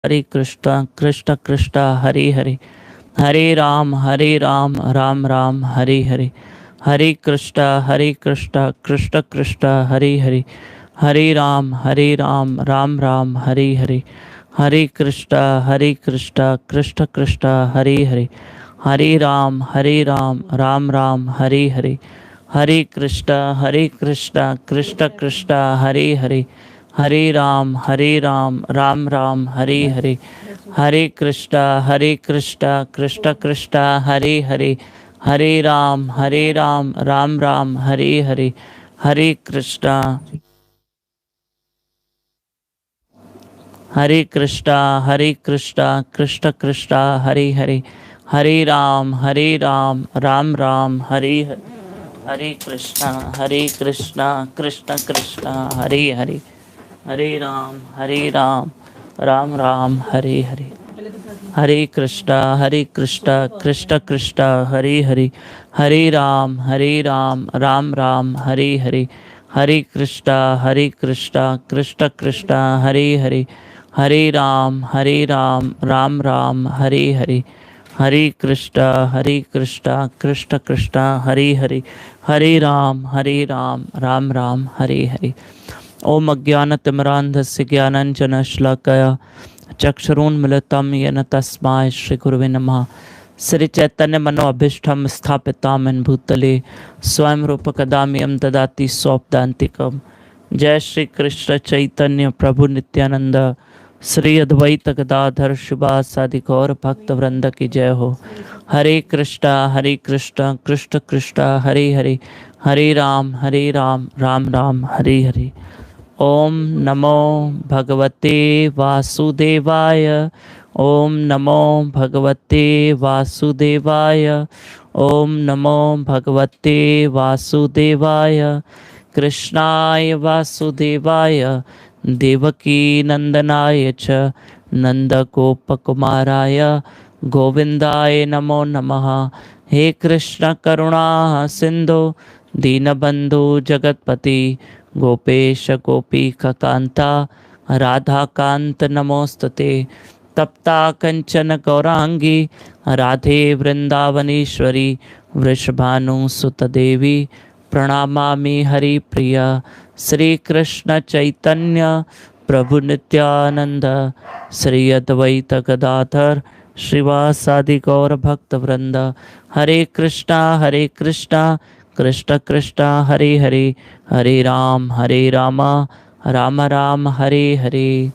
हरे कृष्णा कृष्ण कृष्ण हरे हरे, हरे राम राम राम हरे हरे, हरे कृष्णा कृष्ण कृष्ण हरे हरे, हरे राम राम राम हरे हरे, हरे कृष्णा कृष्ण कृष्ण हरे हरे, हरे राम राम राम हरे हरे, हरे कृष्णा कृष्ण कृष्ण हरे हरे, हरे राम राम राम हरे हरे, हरे कृष्णा कृष्ण कृष्ण हरे हरे, हरे राम राम राम हरे हरे, हरे कृष्णा कृष्ण कृष्ण हरे हरे, हरे राम राम राम हरे हरे, हरे कृष्णा कृष्ण कृष्ण हरे हरे, हरे राम राम राम हरे हरे, हरे कृष्णा कृष्ण कृष्ण हरे हरे, हरे राम राम राम हरे हरे, हरे कृष्णा कृष्ण कृष्ण हरे हरे, हरे राम राम राम हरे हरे, हरे कृष्णा कृष्ण कृष्ण हरे हरे, हरे राम राम राम हरे हरे। ओम अज्ञानतिमिरान्धस्य ज्ञानाञ्जनशलाकया चक्षुरुन्मिलितं येन तस्मै श्रीगुरुवे नमः। श्री चैतन्य मनोभीष्टं स्थापितां भूतले स्वयं रूप कदाम्यं ददाति स्वपदान्तिकम्। जय श्री कृष्ण चैतन्य प्रभु नित्यानंद, श्री अद्वैत गदाधर शिवासादि गौर भक्त वृंद की जय हो। हरे कृष्णा कृष्ण कृष्ण हरे हरे, हरे राम राम राम हरे हरे। ओम नमो भगवते वासुदेवाय, ओम नमो भगवते वासुदेवाय, ओम नमो भगवते वासुदेवाय, कृष्णाय वासुदेवाय देवकी नंदनाय च नंदगोपकुमाराय गोविंदाय नमो नमः। हे कृष्ण करुणा सिंधु दीनबंधु जगतपति गोपेश गोपीकांता राधाकांत नमोस्तुते। तप्ता कंचन गौरांगी राधे वृंदावनेश्वरी वृषभानुसुत देवी प्रणमामि हरिप्रिया। श्री कृष्ण चैतन्य प्रभु नित्यानंद श्री अद्वैत गदाधर श्रीवासादि गौर भक्त वृंद। हरे कृष्णा कृष्ण कृष्ण हरे हरे, हरे राम राम राम हरे हरे।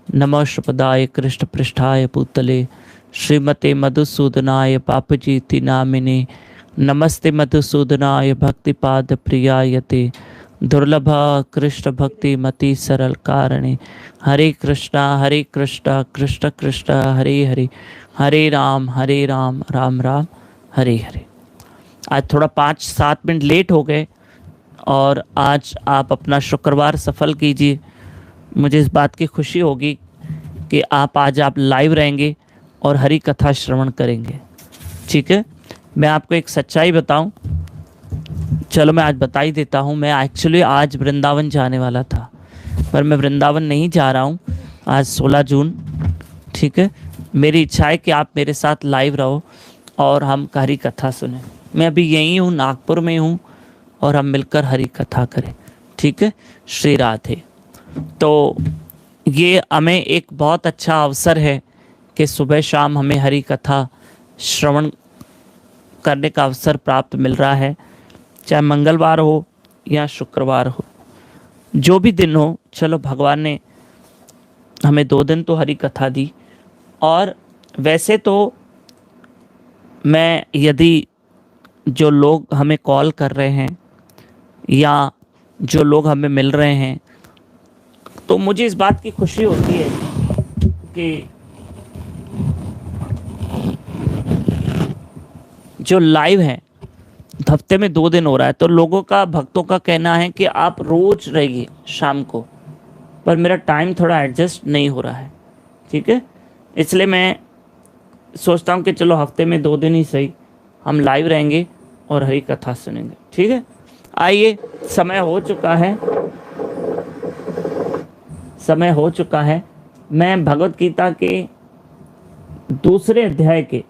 नमः शुभदाय कृष्ण पृष्ठाय भूतले श्रीमते मधुसूदनाय पापजीति नामिने, नमस्ते मधुसूदनाय भक्तिपाद प्रियायते दुर्लभ कृष्ण भक्ति मति सरल कारणे। हरे कृष्णा कृष्ण कृष्ण हरे हरे, हरे राम राम राम हरे हरे। आज थोड़ा 5-7 मिनट लेट हो गए और आज आप अपना शुक्रवार सफल कीजिए। मुझे इस बात की खुशी होगी कि आज आप लाइव रहेंगे और हरि कथा श्रवण करेंगे। ठीक है, मैं आपको एक सच्चाई बताऊं, चलो मैं आज बता ही देता हूं। मैं एक्चुअली आज वृंदावन जाने वाला था, पर मैं वृंदावन नहीं जा रहा हूं आज 16 जून। ठीक है, मेरी इच्छा है कि आप मेरे साथ लाइव रहो और हम हरि कथा सुने। मैं अभी यहीं हूँ, नागपुर में हूँ, और हम मिलकर हरि कथा करें। ठीक है, श्री राधे। तो ये हमें एक बहुत अच्छा अवसर है कि सुबह शाम हमें हरि कथा श्रवण करने का अवसर प्राप्त मिल रहा है, चाहे मंगलवार हो या शुक्रवार हो, जो भी दिन हो। चलो, भगवान ने हमें 2 दिन तो हरि कथा दी। और वैसे तो मैं, यदि जो लोग हमें कॉल कर रहे हैं या जो लोग हमें मिल रहे हैं, तो मुझे इस बात की खुशी होती है कि जो लाइव है हफ्ते में 2 दिन हो रहा है, तो लोगों का, भक्तों का कहना है कि आप रोज रहिए शाम को, पर मेरा टाइम थोड़ा एडजस्ट नहीं हो रहा है। ठीक है, इसलिए मैं सोचता हूँ कि चलो हफ्ते में 2 दिन ही सही हम लाइव रहेंगे और हरि कथा सुनेंगे। ठीक है, आइए, समय हो चुका है, मैं भगवत गीता के दूसरे अध्याय के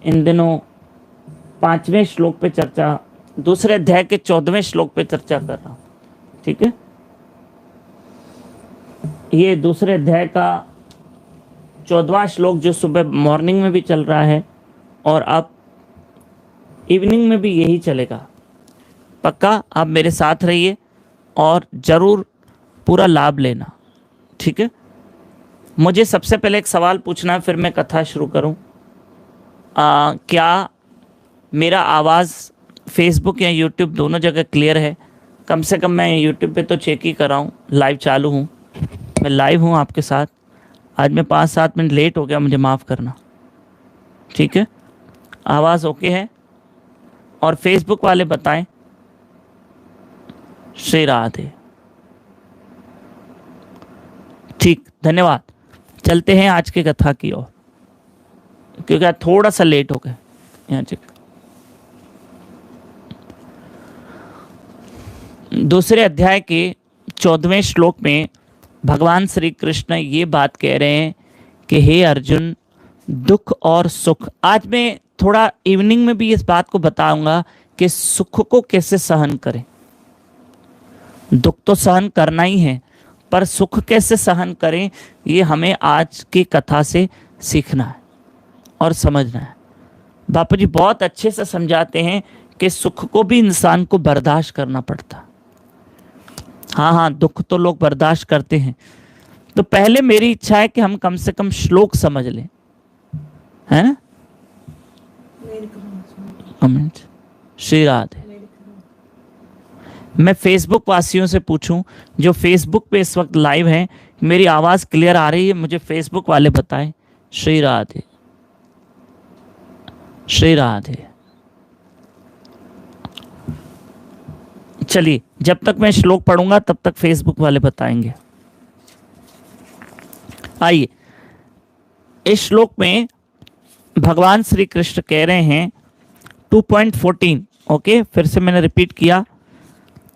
इन दिनों 5वें श्लोक पे चर्चा, दूसरे अध्याय के 14वें श्लोक पे चर्चा कर रहा हूं। ठीक है, ये दूसरे अध्याय का 14वां श्लोक जो सुबह मॉर्निंग में भी चल रहा है और अब इवनिंग में भी यही चलेगा। पक्का आप मेरे साथ रहिए और जरूर पूरा लाभ लेना। ठीक है, मुझे सबसे पहले एक सवाल पूछना है, फिर मैं कथा शुरू करूं। क्या मेरा आवाज़ फेसबुक या यूट्यूब दोनों जगह क्लियर है? कम से कम मैं यूट्यूब पे तो चेक ही कर रहा हूँ, लाइव चालू हूँ, मैं लाइव हूँ आपके साथ। आज मैं 5-7 मिनट लेट हो गया, मुझे माफ़ करना। ठीक है, आवाज़ ओके है? और फेसबुक वाले बताएं। श्री राधे। ठीक, धन्यवाद। चलते हैं आज की कथा की ओर, क्योंकि आज थोड़ा सा लेट हो गए यहाँ चेक। दूसरे अध्याय के 14वें श्लोक में भगवान श्री कृष्ण ये बात कह रहे हैं कि हे अर्जुन, दुख और सुख, आज मैं थोड़ा इवनिंग में भी इस बात को बताऊंगा कि सुख को कैसे सहन करें। दुख तो सहन करना ही है, पर सुख कैसे सहन करें ये हमें आज की कथा से सीखना है और समझना है। बापू जी बहुत अच्छे से समझाते हैं कि सुख को भी इंसान को बर्दाश्त करना पड़ता। हाँ, दुख तो लोग बर्दाश्त करते हैं। तो पहले मेरी इच्छा है कि हम कम से कम श्लोक समझ लें, है ना? श्री राधे। मैं फेसबुक वासियों से पूछूं, जो फेसबुक पे इस वक्त लाइव हैं, मेरी आवाज क्लियर आ रही है? मुझे फेसबुक वाले बताएं। श्री राधे, श्री राधे। चलिए, जब तक मैं श्लोक पढ़ूंगा तब तक फेसबुक वाले बताएंगे। आइए, इस श्लोक में भगवान श्री कृष्ण कह रहे हैं 2.14। ओके, फिर से मैंने रिपीट किया।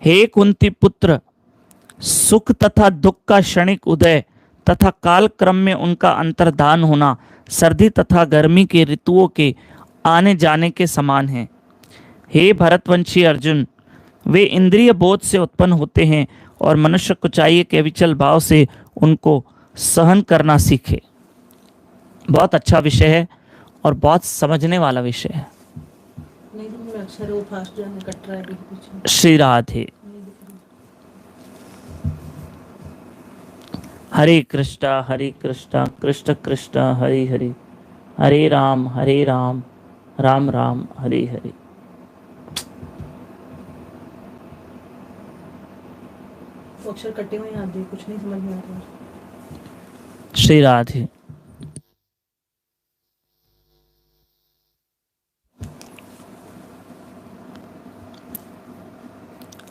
हे कुंती पुत्र, सुख तथा दुख का क्षणिक उदय तथा काल क्रम में उनका अंतर्धान होना सर्दी तथा गर्मी के ऋतुओं के आने जाने के समान है। हे भरतवंशी अर्जुन, वे इंद्रिय बोध से उत्पन्न होते हैं और मनुष्य को चाहिए कि अविचल भाव से उनको सहन करना सीखे। बहुत अच्छा विषय है और बहुत समझने वाला विषय है। श्री राधे। हरे कृष्णा कृष्ण कृष्ण हरे हरे, हरे राम राम राम हरे हरे। अक्षर कटे हुए याद है, कुछ नहीं समझ में आ रहा। श्री राधे।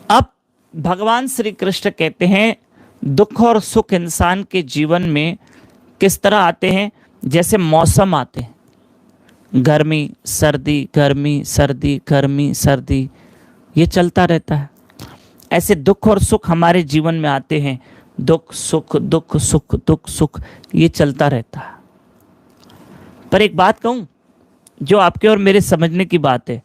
अब भगवान श्री कृष्ण कहते हैं दुख और सुख इंसान के जीवन में किस तरह आते हैं, जैसे मौसम आते हैं, गर्मी सर्दी गर्मी सर्दी गर्मी सर्दी, ये चलता रहता है। ऐसे दुख और सुख हमारे जीवन में आते हैं, दुख सुख दुख सुख दुख सुख, ये चलता रहता है। पर एक बात कहूं जो आपके और मेरे समझने की बात है,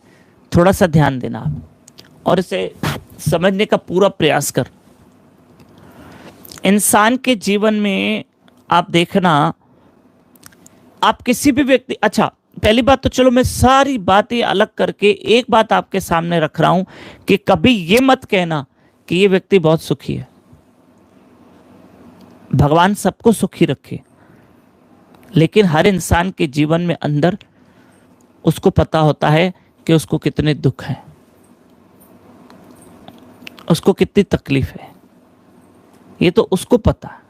थोड़ा सा ध्यान देना आप और इसे समझने का पूरा प्रयास कर। इंसान के जीवन में आप देखना, आप किसी भी व्यक्ति, अच्छा पहली बात तो चलो मैं सारी बातें अलग करके एक बात आपके सामने रख रहा हूं कि कभी ये मत कहना कि ये व्यक्ति बहुत सुखी है। भगवान सबको सुखी रखे, लेकिन हर इंसान के जीवन में अंदर उसको पता होता है कि उसको कितने दुख हैं, उसको कितनी तकलीफ है। ये तो उसको पता है,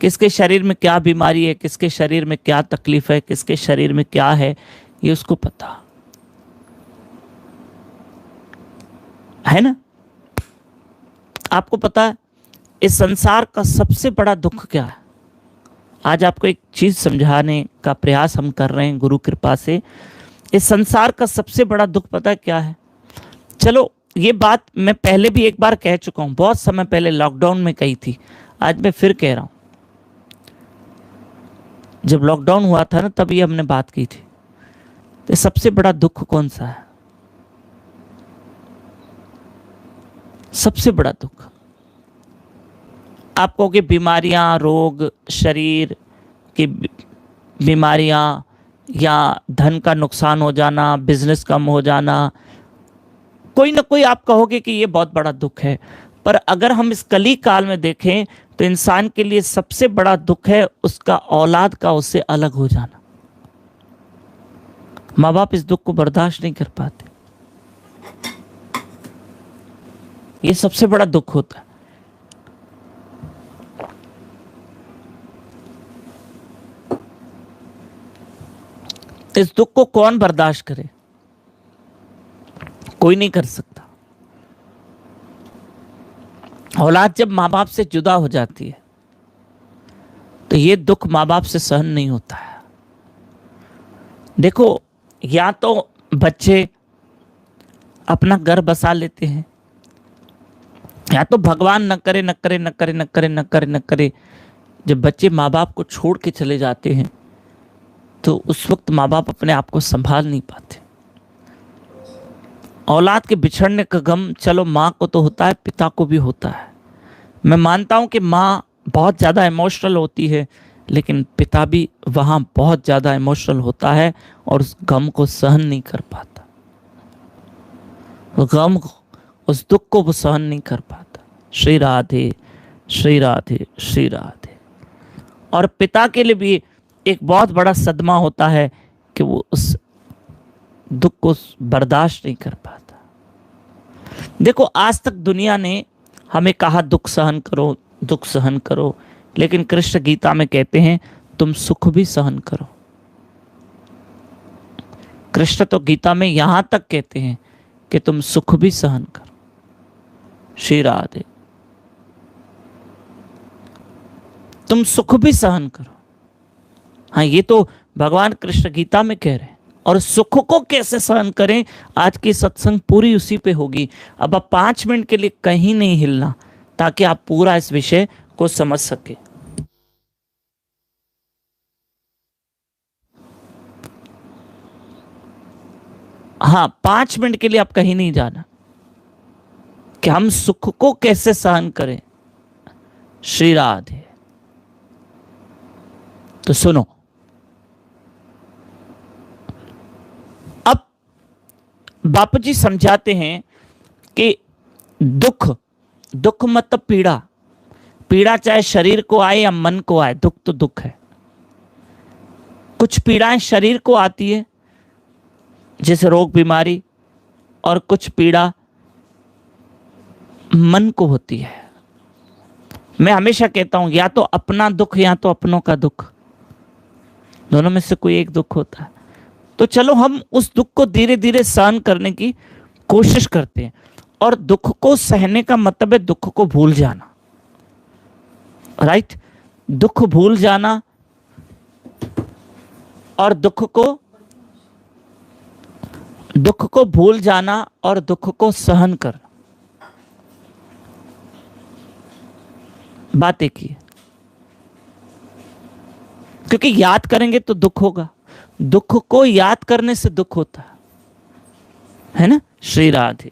किसके शरीर में क्या बीमारी है, किसके शरीर में क्या तकलीफ है, किसके शरीर में क्या है, ये उसको पता है ना। आपको पता है इस संसार का सबसे बड़ा दुख क्या है? आज आपको एक चीज समझाने का प्रयास हम कर रहे हैं गुरु कृपा से। इस संसार का सबसे बड़ा दुख पता है क्या है? चलो ये बात मैं पहले भी एक बार कह चुका हूं, बहुत समय पहले लॉकडाउन में कही थी, आज मैं फिर कह रहा हूं। जब लॉकडाउन हुआ था ना, तब ये हमने बात की थी। तो सबसे बड़ा दुख कौन सा है? सबसे बड़ा दुख आप कहोगे बीमारियां, रोग, शरीर की बीमारियां, या धन का नुकसान हो जाना, बिजनेस कम हो जाना, कोई ना कोई आप कहोगे कि ये बहुत बड़ा दुख है। पर अगर हम इस कली काल में देखें तो इंसान के लिए सबसे बड़ा दुख है उसका औलाद का उससे अलग हो जाना। माँ बाप इस दुख को बर्दाश्त नहीं कर पाते, ये सबसे बड़ा दुख होता है। इस दुख को कौन बर्दाश्त करे? कोई नहीं कर सकता। औलाद जब माँ बाप से जुदा हो जाती है तो ये दुख माँ बाप से सहन नहीं होता है। देखो, या तो बच्चे अपना घर बसा लेते हैं, या तो भगवान न करे न करे न करे न करे न करे न करे, जब बच्चे माँ बाप को छोड़ के चले जाते हैं तो उस वक्त माँ बाप अपने आप को संभाल नहीं पाते। औलाद के बिछड़ने का गम चलो माँ को तो होता है, पिता को भी होता है। मैं मानता हूं कि माँ बहुत ज़्यादा इमोशनल होती है, लेकिन पिता भी वहाँ बहुत ज़्यादा इमोशनल होता है और उस गम को सहन नहीं कर पाता। गम को, उस दुख को वो सहन नहीं कर पाता। श्री राधे श्री राधे श्री राधे। और पिता के लिए भी एक बहुत बड़ा सदमा होता है कि वो उस दुख को बर्दाश्त नहीं कर पाता। देखो, आज तक दुनिया ने हमें कहा दुख सहन करो, दुख सहन करो, लेकिन कृष्ण गीता में कहते हैं तुम सुख भी सहन करो। कृष्ण तो गीता में यहां तक कहते हैं कि तुम सुख भी सहन करो। श्री राधे। तुम सुख भी सहन करो। हाँ, ये तो भगवान कृष्ण गीता में कह रहे हैं। और सुख को कैसे सहन करें, आज की सत्संग पूरी उसी पे होगी। अब आप 5 मिनट के लिए कहीं नहीं हिलना ताकि आप पूरा इस विषय को समझ सके। हाँ, 5 मिनट के लिए आप कहीं नहीं जाना कि हम सुख को कैसे सहन करें। श्री राधे। तो सुनो, अब बापू जी समझाते हैं कि दुख, दुख मतलब पीड़ा, पीड़ा चाहे शरीर को आए या मन को आए, दुख तो दुख है। कुछ पीड़ाएं शरीर को आती है जैसे रोग बीमारी, और कुछ पीड़ा मन को होती है। मैं हमेशा कहता हूं या तो अपना दुख या तो अपनों का दुख, दोनों में से कोई एक दुख होता है। तो चलो हम उस दुख को धीरे धीरे सहन करने की कोशिश करते हैं। और दुख को सहने का मतलब है दुख को भूल जाना, राइट? दुख भूल जाना और दुख को भूल जाना और दुख को सहन करना, बात एक ही है। क्योंकि याद करेंगे तो दुख होगा, दुख को याद करने से दुख होता है ना? श्री राधे।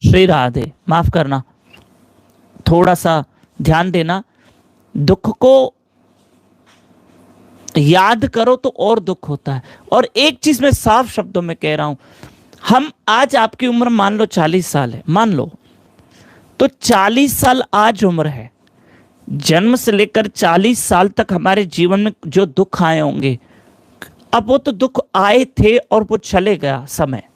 श्री राधे। माफ करना, थोड़ा सा ध्यान देना। दुख को याद करो तो और दुख होता है। और एक चीज मैं साफ शब्दों में कह रहा हूं, हम आज, आपकी उम्र मान लो 40 साल है, मान लो, तो 40 साल आज उम्र है। जन्म से लेकर 40 साल तक हमारे जीवन में जो दुख आए होंगे, अब वो तो दुख आए थे और वो चले गया समय।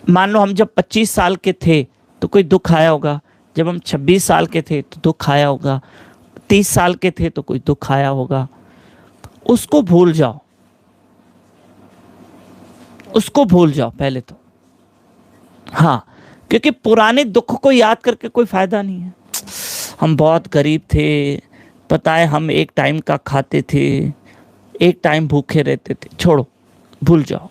मान लो हम जब 25 साल के थे तो कोई दुख आया होगा, जब हम 26 साल के थे तो दुख आया होगा, 30 साल के थे तो कोई दुख आया होगा। उसको भूल जाओ, उसको भूल जाओ पहले तो। हाँ, क्योंकि पुराने दुख को याद करके कोई फायदा नहीं है। हम बहुत गरीब थे, पता है हम एक टाइम का खाते थे, एक टाइम भूखे रहते थे। छोड़ो, भूल जाओ,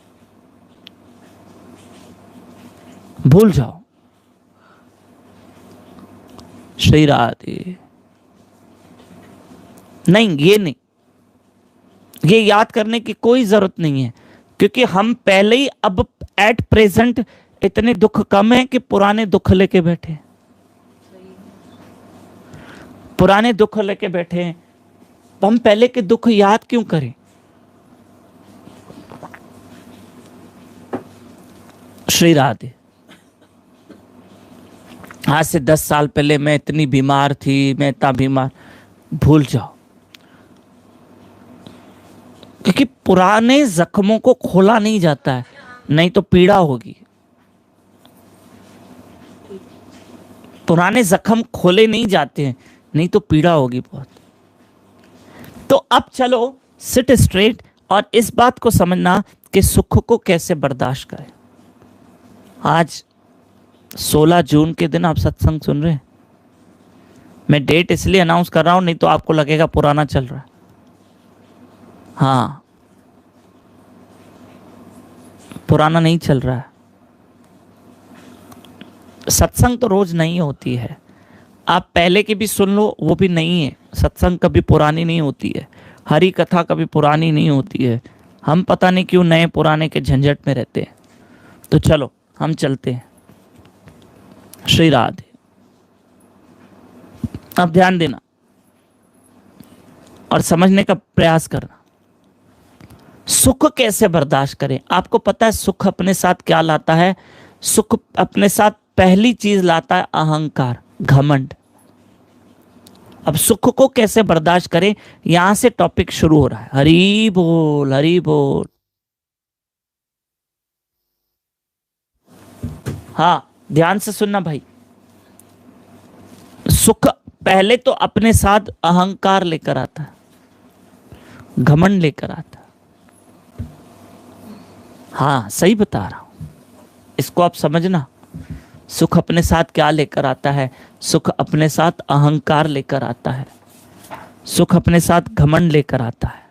भूल जाओ। श्री राधे। नहीं, ये नहीं, ये याद करने की कोई जरूरत नहीं है, क्योंकि हम पहले ही अब एट प्रेजेंट इतने दुख कम है कि पुराने दुख लेके बैठे हैं। पुराने दुख लेके बैठे हैं, तो हम पहले के दुख याद क्यों करें? श्री राधे। आज से 10 साल पहले मैं इतनी बीमार थी, मैं इतना बीमार, भूल जाओ, क्योंकि पुराने जख्मों को खोला नहीं जाता है, नहीं तो पीड़ा होगी। पुराने जख्म खोले नहीं जाते हैं, नहीं तो पीड़ा होगी बहुत। तो अब चलो सिट स्ट्रेट और इस बात को समझना कि सुख को कैसे बर्दाश्त करें। आज 16 जून के दिन आप सत्संग सुन रहे हैं। मैं डेट इसलिए अनाउंस कर रहा हूं, नहीं तो आपको लगेगा पुराना चल रहा है। हाँ, पुराना नहीं चल रहा है। सत्संग तो रोज नहीं होती है, आप पहले की भी सुन लो, वो भी नहीं है। सत्संग कभी पुरानी नहीं होती है, हरी कथा कभी पुरानी नहीं होती है। हम पता नहीं क्यों नए पुराने के झंझट में रहते हैं। तो चलो हम चलते हैं। श्री राधे। अब ध्यान देना और समझने का प्रयास करना। सुख कैसे बर्दाश्त करें? आपको पता है सुख अपने साथ क्या लाता है? सुख अपने साथ पहली चीज लाता है अहंकार, घमंड। अब सुख को कैसे बर्दाश्त करें, यहां से टॉपिक शुरू हो रहा है। हरि बोल, हरि बोल। हाँ, ध्यान से सुनना भाई। सुख पहले तो अपने साथ अहंकार लेकर आता है, घमंड लेकर आता है। हाँ, सही बता रहा हूं, इसको आप समझना। सुख अपने साथ क्या लेकर आता है? सुख अपने साथ अहंकार लेकर आता है, सुख अपने साथ घमंड लेकर आता है।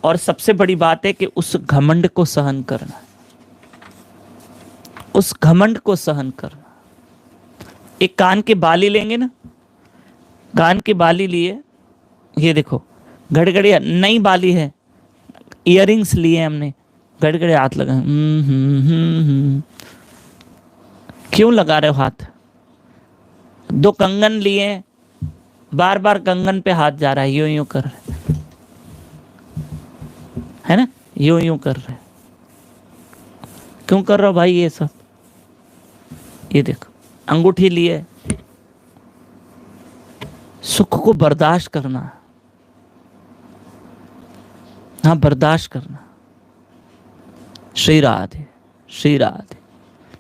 और सबसे बड़ी बात है कि उस घमंड को सहन करना, उस घमंड को सहन करना। एक कान की बाली लेंगे ना, कान की बाली लिए, ये देखो घड़घड़िया नई बाली है, इयररिंग्स लिए हमने, घड़घड़े हाथ लगा। क्यों लगा रहे हो हाथ? 2 कंगन लिए, बार बार कंगन पे हाथ जा रहा है, यूं यूं कर रहे है ना, यूं यूं कर रहे। क्यों कर रहे हो भाई ये सब? ये देखो अंगूठी लिए। सुख को बर्दाश्त करना, हाँ बर्दाश्त करना। श्री राधे, श्री राधे।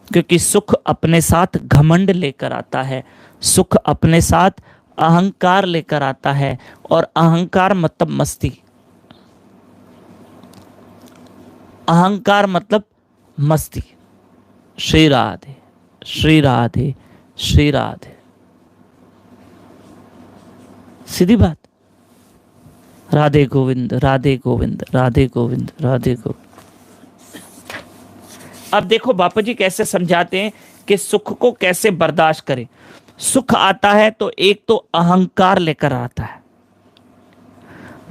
क्योंकि सुख अपने साथ घमंड लेकर आता है, सुख अपने साथ अहंकार लेकर आता है, और अहंकार मतलब मस्ती। अहंकार मतलब मस्ती। श्री राधे, श्री राधे, श्री राधे। सीधी बात। राधे गोविंद, राधे गोविंद, राधे गोविंद, राधे गोविंद। अब देखो बापू जी कैसे समझाते हैं कि सुख को कैसे बर्दाश्त करें। सुख आता है तो एक तो अहंकार लेकर आता है,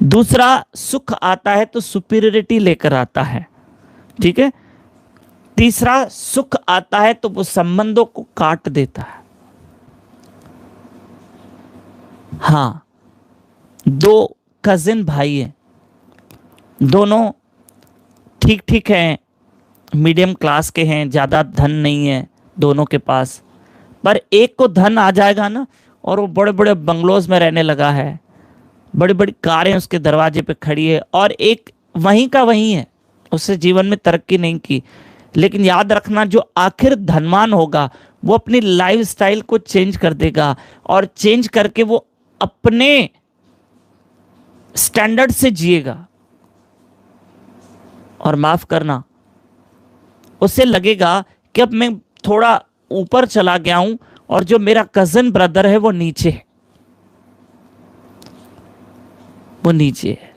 दूसरा सुख आता है तो सुपीरियरिटी लेकर आता है, ठीक है। तीसरा सुख आता है तो वो संबंधों को काट देता है। हाँ, 2 कजिन भाई हैं, दोनों ठीक ठीक हैं, मीडियम क्लास के हैं, ज़्यादा धन नहीं है दोनों के पास, पर एक को धन आ जाएगा ना और वो बड़े बड़े बंगलोज में रहने लगा है, बड़ी बड़ी कारें उसके दरवाजे पे खड़ी है, और एक वहीं का वहीं है, उससे जीवन में तरक्की नहीं की। लेकिन याद रखना, जो आखिर धनवान होगा वो अपनी लाइफस्टाइल को चेंज कर देगा, और चेंज करके वो अपने स्टैंडर्ड से जिएगा। और माफ करना, उससे लगेगा कि अब मैं थोड़ा ऊपर चला गया हूं और जो मेरा कजन ब्रदर है वो नीचे है। वो नीचे है।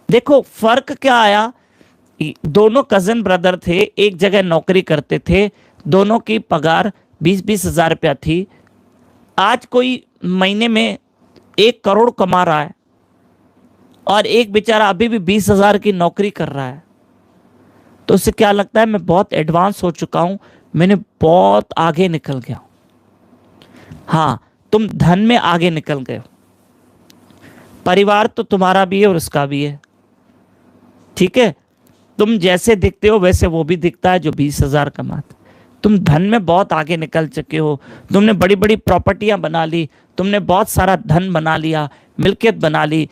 देखो फर्क क्या आया, दोनों कजन ब्रदर थे, एक जगह नौकरी करते थे, दोनों की पगार 20-20 हजार रुपया थी। आज कोई महीने में 1 करोड़ कमा रहा है और एक बेचारा अभी भी 20 हजार की नौकरी कर रहा है। तो उससे क्या लगता है मैं बहुत एडवांस हो चुका हूं, मैंने बहुत आगे निकल गया। हाँ, तुम धन में आगे निकल गए हो, परिवार तो तुम्हारा भी है और उसका भी है, ठीक है। तुम जैसे दिखते हो वैसे वो भी दिखता है जो 20 हजार कमाता। तुम धन में बहुत आगे निकल चुके हो, तुमने बड़ी बड़ी प्रॉपर्टियां बना ली, तुमने बहुत सारा धन बना लिया, मिल्कियत बना ली।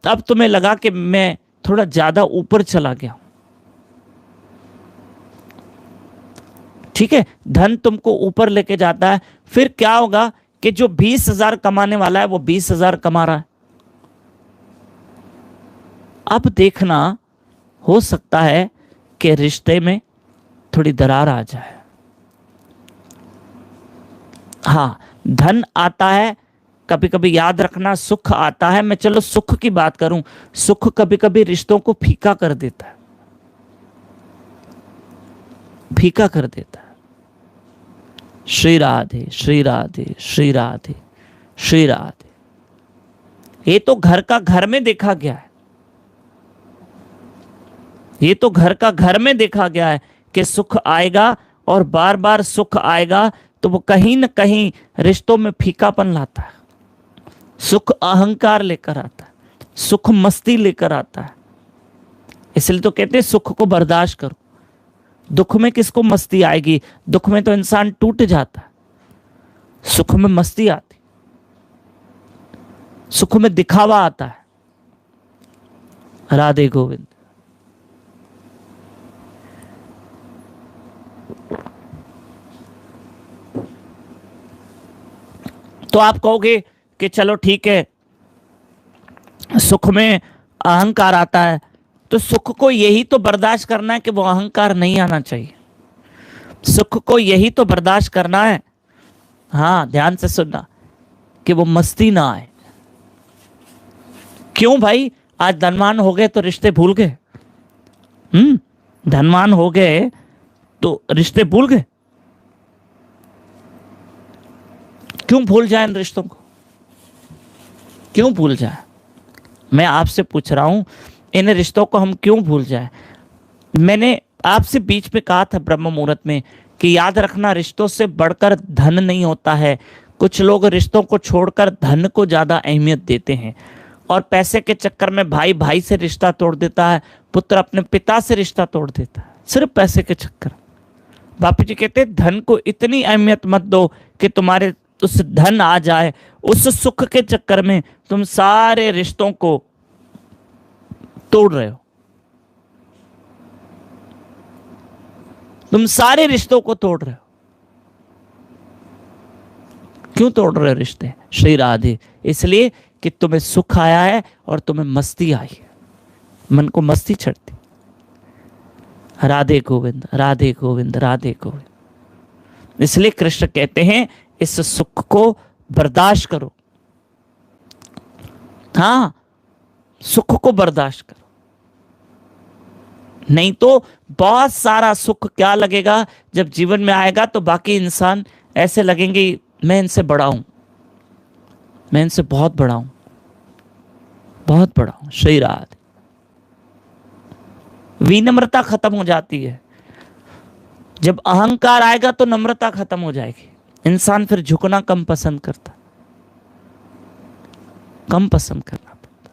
अब तुम्हें लगा कि मैं थोड़ा ज्यादा ऊपर चला गया, ठीक है। धन तुमको ऊपर लेके जाता है, फिर क्या होगा कि जो 20 हजार कमाने वाला है वो 20 हजार कमा रहा है। अब देखना, हो सकता है कि रिश्ते में थोड़ी दरार आ जाए। हाँ, धन आता है, कभी कभी याद रखना सुख आता है। मैं चलो सुख की बात करूं, सुख कभी कभी रिश्तों को फीका कर देता है, फीका कर देता है। श्री राधे श्री राधे श्री राधे श्री राधे। ये तो घर का घर में देखा गया है, ये तो घर का घर में देखा गया है कि सुख आएगा और बार बार सुख आएगा तो वो कहीं ना कहीं रिश्तों में फीकापन लाता है। सुख अहंकार लेकर आता है, सुख मस्ती लेकर आता है। इसलिए तो कहते हैं सुख को बर्दाश्त करो। दुख में किसको मस्ती आएगी, दुख में तो इंसान टूट जाता है, सुख में मस्ती आती, सुख में दिखावा आता है। राधे गोविंद। तो आप कहोगे कि चलो ठीक है, सुख में अहंकार आता है, तो सुख को यही तो बर्दाश्त करना है कि वो अहंकार नहीं आना चाहिए। सुख को यही तो बर्दाश्त करना है, हाँ ध्यान से सुनना, कि वो मस्ती ना आए। क्यों भाई, आज धनवान हो गए तो रिश्ते भूल गए? धनवान हो गए तो रिश्ते भूल गए? क्यों भूल जाए इन रिश्तों को, क्यों भूल जाए? मैं आपसे पूछ रहा हूं, इन रिश्तों को हम क्यों भूल जाए? मैंने आपसे बीच में कहा था ब्रह्म मुहूर्त में कि याद रखना, रिश्तों से बढ़कर धन नहीं होता है। कुछ लोग रिश्तों को छोड़कर धन को ज्यादा अहमियत देते हैं और पैसे के चक्कर में भाई भाई से रिश्ता तोड़ देता है, पुत्र अपने पिता से रिश्ता तोड़ देता है, सिर्फ पैसे के चक्कर। बापू जी कहते हैं धन को इतनी अहमियत मत दो कि तुम्हारे उस धन आ जाए, उस सुख के चक्कर में तुम सारे रिश्तों को तोड़ रहे हो, तुम सारे रिश्तों को तोड़ रहे हो। क्यों तोड़ रहे हो रिश्ते? श्री राधे, इसलिए कि तुम्हें सुख आया है और तुम्हें मस्ती आई है, मन को मस्ती चढ़ती। राधे गोविंद राधे गोविंद राधे गोविंद। इसलिए कृष्ण कहते हैं इस सुख को बर्दाश्त करो। हाँ, सुख को बर्दाश्त करो, नहीं तो बहुत सारा सुख क्या लगेगा जब जीवन में आएगा, तो बाकी इंसान ऐसे लगेंगे मैं इनसे बड़ा हूं, मैं इनसे बहुत बड़ा हूं, बहुत बड़ा हूं। श्री राधे। विनम्रता खत्म हो जाती है, जब अहंकार आएगा तो नम्रता खत्म हो जाएगी। इंसान फिर झुकना कम पसंद करता, कम पसंद करना पड़ता।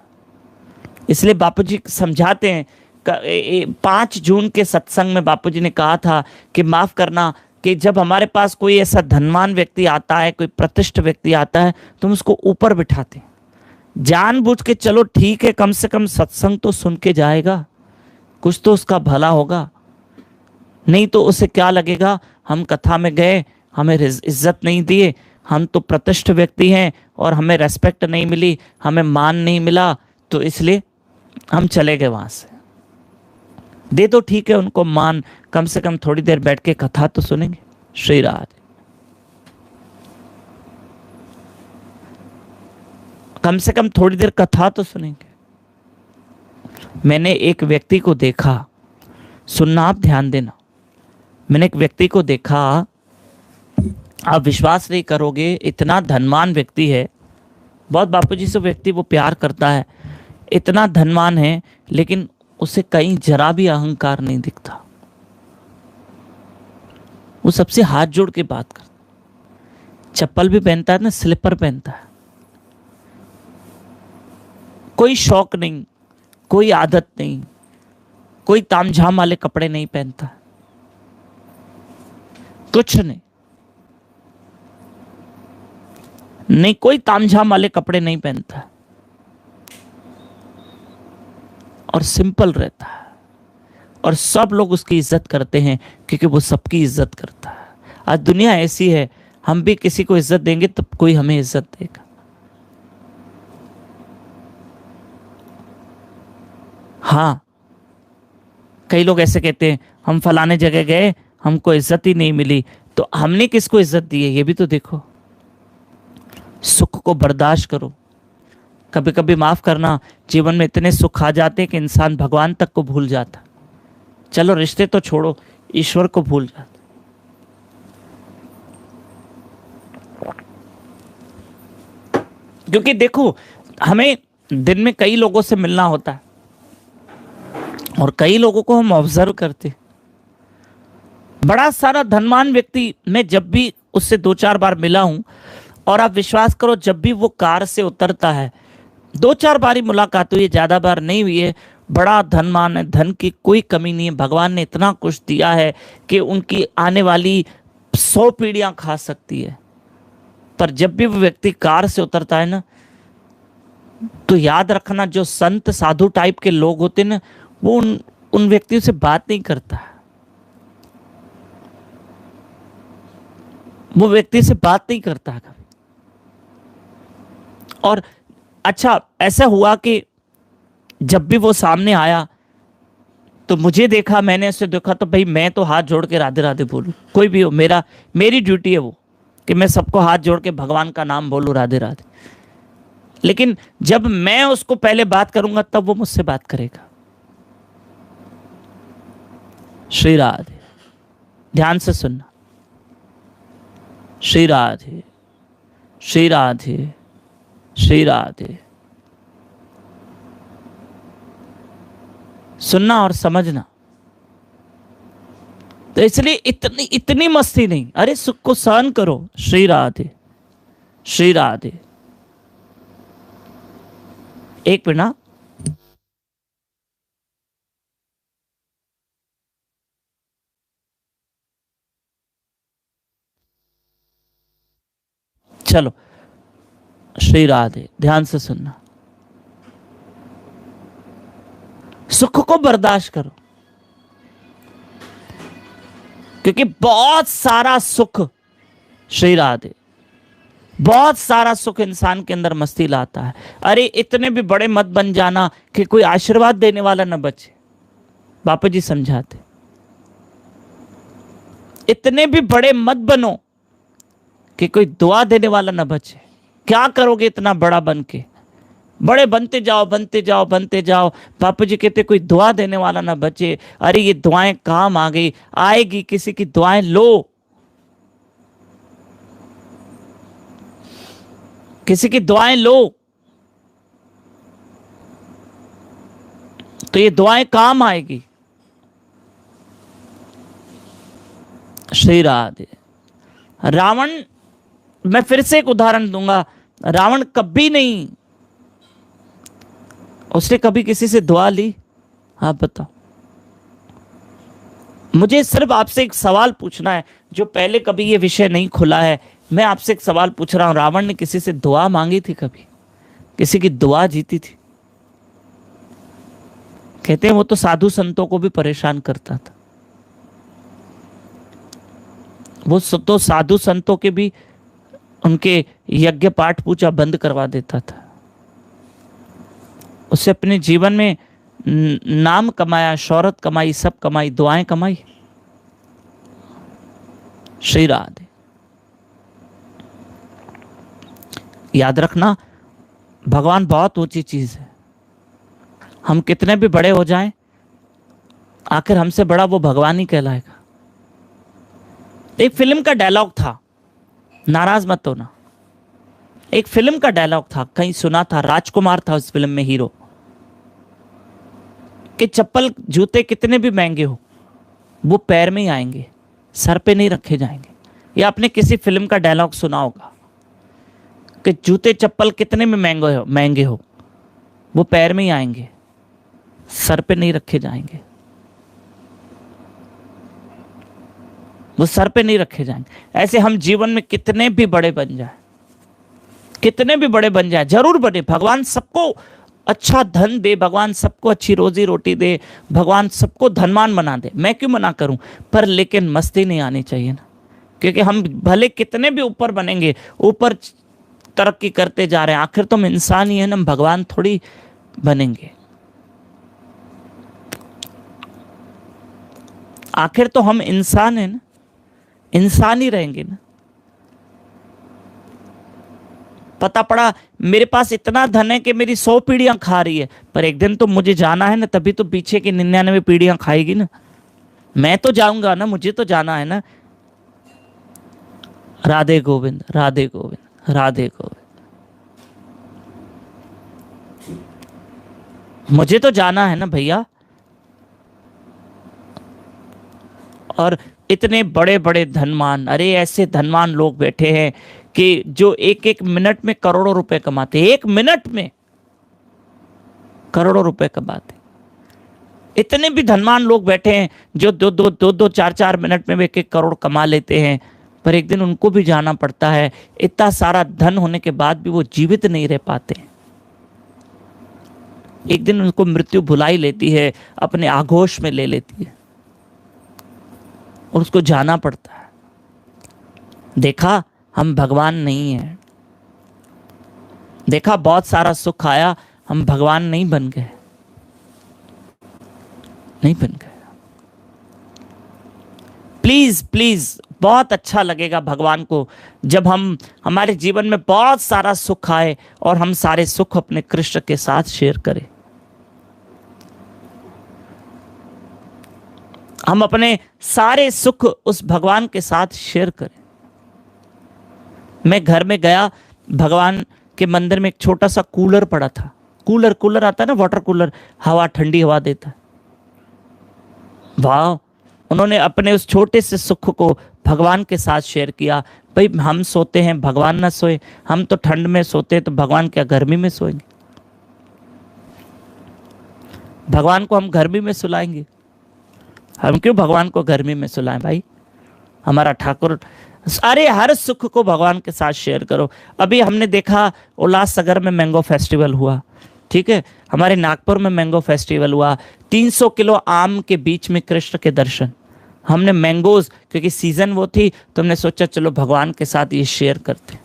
इसलिए बापूजी समझाते हैं, 5 जून के सत्संग में बापूजी ने कहा था कि माफ करना, कि जब हमारे पास कोई ऐसा धनवान व्यक्ति आता है, कोई प्रतिष्ठित व्यक्ति आता है, तुम उसको ऊपर बिठाते, जानबूझ के। चलो ठीक है, कम से कम सत्संग तो सुन के जाएगा, कुछ तो उसका भला होगा। नहीं तो उसे क्या लगेगा, हम कथा में गए, हमें इज्जत नहीं दिए, हम तो प्रतिष्ठित व्यक्ति हैं और हमें रेस्पेक्ट नहीं मिली, हमें मान नहीं मिला, तो इसलिए हम चले गए वहां से। दे दो ठीक है उनको मान, कम से कम थोड़ी देर बैठ के कथा तो सुनेंगे। श्री राधे। कम से कम थोड़ी देर कथा तो सुनेंगे। मैंने एक व्यक्ति को देखा, सुनना आप, ध्यान देना। मैंने एक व्यक्ति को देखा, आप विश्वास नहीं करोगे, इतना धनवान व्यक्ति है, बहुत बापूजी से व्यक्ति वो प्यार करता है, इतना धनवान है, लेकिन उसे कहीं जरा भी अहंकार नहीं दिखता। वो सबसे हाथ जोड़ के बात करता, चप्पल भी पहनता है ना, स्लीपर पहनता है, कोई शौक नहीं, कोई आदत नहीं, कोई तामझाम वाले कपड़े नहीं पहनता, कुछ नहीं, नहीं कोई तामझाम वाले कपड़े नहीं पहनता और सिंपल रहता है, और सब लोग उसकी इज्जत करते हैं क्योंकि वो सबकी इज्जत करता है। आज दुनिया ऐसी है, हम भी किसी को इज्जत देंगे तब कोई हमें इज्जत देगा। हाँ, कई लोग ऐसे कहते हैं, हम फलाने जगह गए, हमको इज्जत ही नहीं मिली, तो हमने किसको इज्जत दी है ये भी तो देखो। सुख को बर्दाश्त करो, कभी कभी माफ करना। जीवन में इतने सुख आ जाते हैं कि इंसान भगवान तक को भूल जाता। चलो रिश्ते तो छोड़ो, ईश्वर को भूल जाता। क्योंकि देखो, हमें दिन में कई लोगों से मिलना होता है और कई लोगों को हम ऑब्जर्व करते। बड़ा सारा धनवान व्यक्ति, मैं जब भी उससे 2-4 बार मिला हूं, और आप विश्वास करो, जब भी वो कार से उतरता है, 2-4 बार ही मुलाकात हुई है, ज्यादा बार नहीं हुई है। बड़ा धनवान है, धन की कोई कमी नहीं है, भगवान ने इतना कुछ दिया है कि उनकी आने वाली 100 पीढ़ियां खा सकती है। पर जब भी वो व्यक्ति कार से उतरता है ना, तो याद रखना, जो संत साधु टाइप के लोग होते हैं ना, वो उन व्यक्तियों से बात नहीं करता, वो व्यक्ति से बात नहीं करता कभी। और अच्छा, ऐसा हुआ कि जब भी वो सामने आया तो मुझे देखा, मैंने उसे देखा, तो भाई मैं तो हाथ जोड़ के राधे राधे बोलूं, कोई भी हो, मेरी ड्यूटी है वो कि मैं सबको हाथ जोड़ के भगवान का नाम बोलूं, राधे राधे। लेकिन जब मैं उसको पहले बात करूंगा तब वो मुझसे बात करेगा। श्री राधे, ध्यान से सुनना। श्री राधे, श्री राधे, श्री राधे। सुनना और समझना। तो इसलिए इतनी मस्ती नहीं, अरे सुख को सहन करो। श्री राधे, श्री राधे। एक मिनट, चलो। श्री राधे, ध्यान से सुनना। सुख को बर्दाश्त करो, क्योंकि बहुत सारा सुख, श्री राधे, बहुत सारा सुख इंसान के अंदर मस्ती लाता है। अरे इतने भी बड़े मत बन जाना कि कोई आशीर्वाद देने वाला न बचे। बापू जी समझाते, इतने भी बड़े मत बनो कि कोई दुआ देने वाला न बचे। क्या करोगे इतना बड़ा बन के? बड़े बनते जाओ, बनते जाओ, बनते जाओ। बापू जी कहते कोई दुआ देने वाला ना बचे। अरे ये दुआएं काम आ गई, आएगी, किसी की दुआएं लो, किसी की दुआएं लो, तो ये दुआएं काम आएगी। श्री राधे। रावण, मैं फिर से एक उदाहरण दूंगा। रावण कभी नहीं, उसने कभी किसी से दुआ ली? आप बताओ। मुझे सिर्फ आपसे एक सवाल पूछना है, जो पहले कभी ये विषय नहीं खुला है। मैं आपसे एक सवाल पूछ रहा हूं, रावण ने किसी से दुआ मांगी थी कभी? किसी की दुआ जीती थी? कहते हैं वो तो साधु संतों को भी परेशान करता था। वो तो साधु संतों के भी उनके यज्ञ पाठ पूजा बंद करवा देता था। उससे अपने जीवन में नाम कमाया, शौहरत कमाई, सब कमाई, दुआएं कमाई। श्री राधे। याद रखना, भगवान बहुत ऊंची चीज है। हम कितने भी बड़े हो जाएं, आखिर हमसे बड़ा वो भगवान ही कहलाएगा। एक फिल्म का डायलॉग था, नाराज मत होना, एक फिल्म का डायलॉग था, कहीं सुना था, राजकुमार था उस फिल्म में हीरो, कि चप्पल जूते कितने भी महंगे हो वो पैर में ही आएंगे, सर पे नहीं रखे जाएंगे। या आपने किसी फिल्म का डायलॉग सुना होगा कि जूते चप्पल कितने में महंगे हो वो पैर में ही आएंगे, सर पे नहीं रखे जाएंगे, वो सर पे नहीं रखे जाएंगे। ऐसे हम जीवन में कितने भी बड़े बन जाए, कितने भी बड़े बन जाए, जरूर बने, भगवान सबको अच्छा धन दे, भगवान सबको अच्छी रोजी रोटी दे, भगवान सबको धनवान बना दे, मैं क्यों मना करूं, पर लेकिन मस्ती नहीं आनी चाहिए ना। क्योंकि हम भले कितने भी ऊपर बनेंगे, ऊपर तरक्की करते जा रहे हैं, आखिर तो हम इंसान ही है ना, हम भगवान थोड़ी बनेंगे। आखिर तो हम इंसान हैं ना, इंसान ही रहेंगे ना। पता पड़ा मेरे पास इतना धन है कि मेरी 100 पीढ़ियां खा रही है, पर एक दिन तो मुझे जाना है ना, तभी तो पीछे की 99 पीढ़ियां खाएगी ना। मैं तो जाऊंगा ना, मुझे तो जाना है ना। राधे गोविंद, राधे गोविंद, राधे गोविंद। मुझे तो जाना है ना भैया। और इतने बड़े बड़े धनवान, अरे ऐसे धनवान लोग बैठे हैं कि जो एक एक मिनट में करोड़ों रुपए कमाते, एक मिनट में करोड़ों रुपए कमाते। इतने भी धनवान लोग बैठे हैं जो दो चार चार मिनट में एक एक करोड़ कमा लेते हैं, पर एक दिन उनको भी जाना पड़ता है। इतना सारा धन होने के बाद भी वो जीवित नहीं रह पाते। एक दिन उनको मृत्यु भुला ही लेती है, अपने आगोश में ले लेती है और उसको जाना पड़ता है। देखा, हम भगवान नहीं हैं। देखा, बहुत सारा सुख आया, हम भगवान नहीं बन गए, नहीं बन गए। प्लीज प्लीज, बहुत अच्छा लगेगा भगवान को जब हम, हमारे जीवन में बहुत सारा सुख आए और हम सारे सुख अपने कृष्ण के साथ शेयर करें। हम अपने सारे सुख उस भगवान के साथ शेयर करें। मैं घर में गया, भगवान के मंदिर में एक छोटा सा कूलर पड़ा था। कूलर आता है ना, वाटर कूलर, हवा, ठंडी हवा देता है। वाह, उन्होंने अपने उस छोटे से सुख को भगवान के साथ शेयर किया। भाई, हम सोते हैं, भगवान ना सोए, हम तो ठंड में सोते हैं, तो भगवान क्या गर्मी में सोएंगे? भगवान को हम गर्मी में सुलाएंगे? हम क्यों भगवान को गर्मी में सुलाएं भाई? हमारा ठाकुर, अरे हर सुख को भगवान के साथ शेयर करो। अभी हमने देखा उल्लासनगर में मैंगो फेस्टिवल हुआ, ठीक है, हमारे नागपुर में मैंगो फेस्टिवल हुआ। 300 किलो आम के बीच में कृष्ण के दर्शन। हमने मैंगोज, क्योंकि सीजन वो थी, तो हमने सोचा चलो भगवान के साथ ये शेयर करते।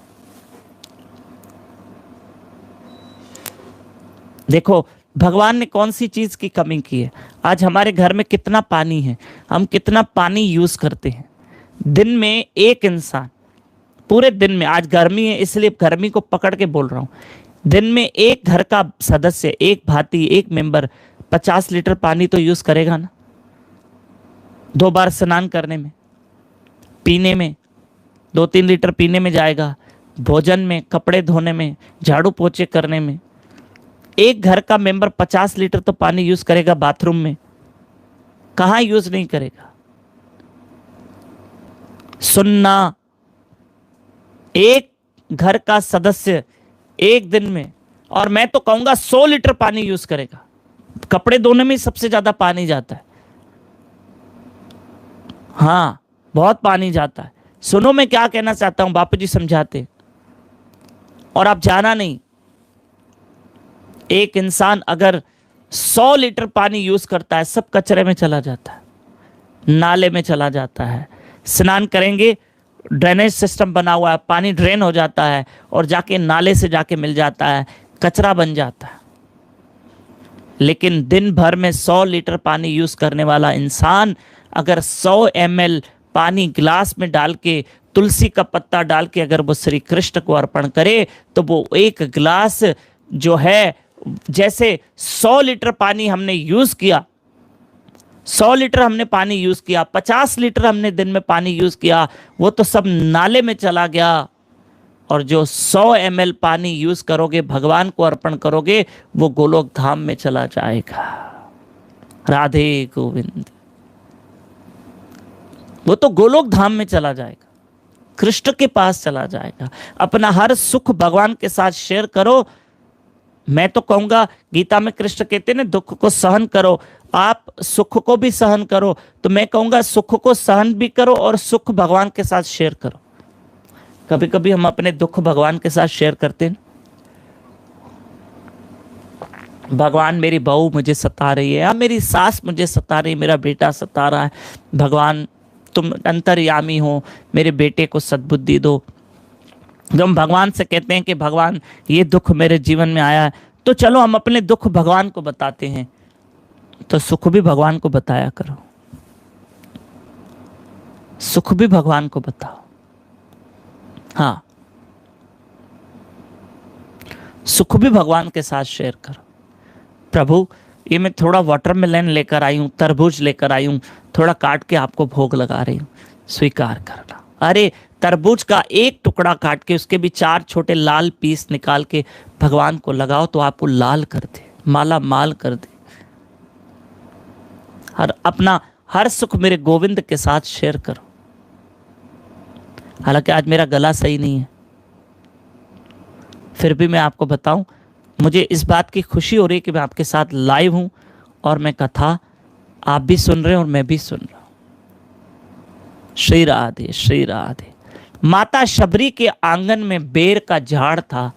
देखो भगवान ने कौन सी चीज की कमी की है। आज हमारे घर में कितना पानी है, हम कितना पानी यूज करते हैं। दिन में एक इंसान, पूरे दिन में, आज गर्मी है इसलिए गर्मी को पकड़ के बोल रहा हूं, दिन में एक घर का सदस्य, एक भाती, एक मेंबर 50 लीटर पानी तो यूज करेगा ना। 2 बार स्नान करने में, पीने में 2-3 लीटर पीने में जाएगा, भोजन में, कपड़े धोने में, झाड़ू पोछे करने में। एक घर का मेंबर 50 लीटर तो पानी यूज करेगा बाथरूम में, कहां यूज नहीं करेगा? सुनना, एक घर का सदस्य एक दिन में, और मैं तो कहूंगा 100 लीटर पानी यूज करेगा। कपड़े धोने में सबसे ज्यादा पानी जाता है। हाँ, बहुत पानी जाता है। सुनो मैं क्या कहना चाहता हूं, बापू जी समझाते, और आप जाना नहीं। एक इंसान अगर 100 लीटर पानी यूज करता है, सब कचरे में चला जाता है, नाले में चला जाता है। स्नान करेंगे, ड्रेनेज सिस्टम बना हुआ है, पानी ड्रेन हो जाता है और जाके नाले से जाके मिल जाता है, कचरा बन जाता है। लेकिन दिन भर में 100 लीटर पानी यूज करने वाला इंसान अगर 100 ml पानी गिलास में डाल के, तुलसी का पत्ता डाल के अगर वो श्री कृष्ण को अर्पण करे, तो वो एक गिलास जो है जैसे 100 लीटर पानी हमने यूज किया, 100 लीटर हमने पानी यूज किया, 50 लीटर हमने दिन में पानी यूज किया, वो तो सब नाले में चला गया। और जो 100 ml पानी यूज करोगे, भगवान को अर्पण करोगे, वो गोलोक धाम में चला जाएगा। राधे गोविंद। वो तो गोलोक धाम में चला जाएगा, कृष्ण के पास चला जाएगा। अपना हर सुख भगवान के साथ शेयर करो। मैं तो कहूंगा, गीता में कृष्ण कहते हैं ना, दुख को सहन करो, आप सुख को भी सहन करो। तो मैं कहूंगा सुख को सहन भी करो और सुख भगवान के साथ शेयर करो। कभी कभी हम अपने दुख भगवान के साथ शेयर करते हैं। भगवान मेरी बहू मुझे सता रही है, या मेरी सास मुझे सता रही है, मेरा बेटा सता रहा है, भगवान तुम अंतर्यामी हो, मेरे बेटे को सद्बुद्धि दो। जब हम भगवान से कहते हैं कि भगवान ये दुख मेरे जीवन में आया है, तो चलो हम अपने दुख भगवान को बताते हैं, तो सुख भी भगवान को बताया करो, सुख भी भगवान को बताओ। हाँ, सुख भी भगवान के साथ शेयर करो। प्रभु ये मैं थोड़ा वाटरमेलन लेकर आई हूं, तरबूज लेकर आई हूं, थोड़ा काट के आपको भोग लगा रही हूं, स्वीकार करना। अरे तरबूज का एक टुकड़ा काट के उसके भी 4 छोटे लाल पीस निकाल के भगवान को लगाओ, तो आपको लाल कर दे, माला माल कर दे। अपना हर सुख मेरे गोविंद के साथ शेयर करो। हालांकि आज मेरा गला सही नहीं है, फिर भी मैं आपको बताऊं, मुझे इस बात की खुशी हो रही है कि मैं आपके साथ लाइव हूं और मैं कथा आप भी सुन रहे हैं और मैं भी सुन रहा हूं। श्री राधे, श्री राधे। माता शबरी के आंगन में बेर का झाड़ था,